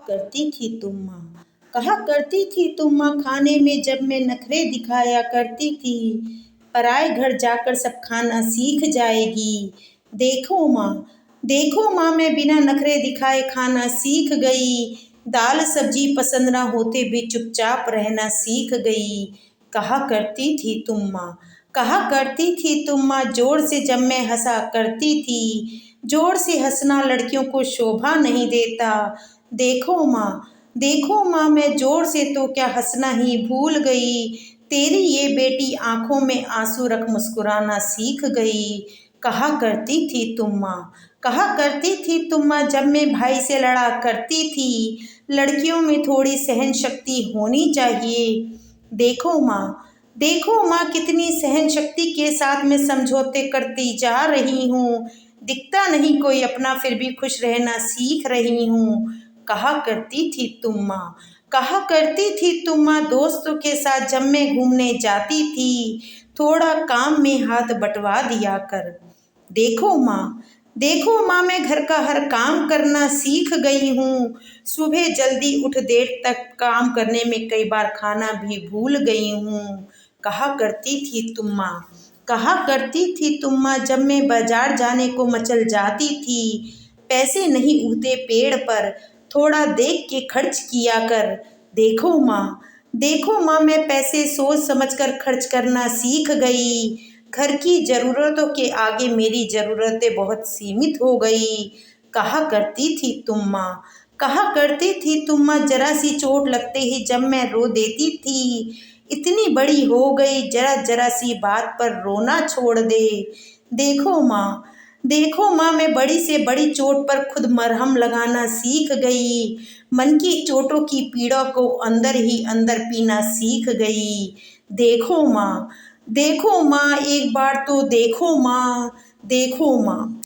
करती थी तुम माँ, कहा करती थी तुम माँ, खाने में जब मैं नखरे दिखाया करती थी, पराए घर जाकर सब खाना सीख जाएगी। देखो माँ मैं बिना नखरे दिखाए खाना सीख गई, दाल सब्जी पसंद ना होते भी चुपचाप रहना सीख गई। कहा करती थी तुम माँ, कहा करती थी तुम माँ, जोर से जब मैं हंसा करती थी, जोर से हंसना लड़कियों को शोभा नहीं देता। देखो माँ मैं जोर से तो क्या हंसना ही भूल गई, तेरी ये बेटी आंखों में आंसू रख मुस्कुराना सीख गई। कहा करती थी तुम माँ, कहा करती थी तुम माँ, जब मैं भाई से लड़ा करती थी, लड़कियों में थोड़ी सहन शक्ति होनी चाहिए। देखो माँ कितनी सहन शक्ति के साथ मैं समझौते करती जा रही हूँ, दिखता नहीं कोई अपना फिर भी खुश रहना सीख रही हूँ। कहा करती थी तुम माँ, कहा करती थी तुम माँ, दोस्तों के साथ जब मैं घूमने जाती थी, थोड़ा काम में हाथ बंटवा दिया कर। देखो माँ मैं घर का हर काम करना सीख गई हूँ, सुबह जल्दी उठ देर तक काम करने में कई बार खाना भी भूल गई हूँ। कहा करती थी तुम माँ, कहा करती थी तुम माँ, जब मैं बाजार जाने को मचल जाती थी, पैसे नहीं उगते पेड़ पर, थोड़ा देख के खर्च किया कर। देखो माँ मैं पैसे सोच समझकर खर्च करना सीख गई, घर की ज़रूरतों के आगे मेरी ज़रूरतें बहुत सीमित हो गई। कहा करती थी तुम माँ, कहा करती थी तुम माँ, जरा सी चोट लगते ही जब मैं रो देती थी, इतनी बड़ी हो गई जरा जरा सी बात पर रोना छोड़ दे। देखो माँ मैं बड़ी से बड़ी चोट पर खुद मरहम लगाना सीख गई, मन की चोटों की पीड़ा को अंदर ही अंदर पीना सीख गई। देखो माँ एक बार तो देखो माँ।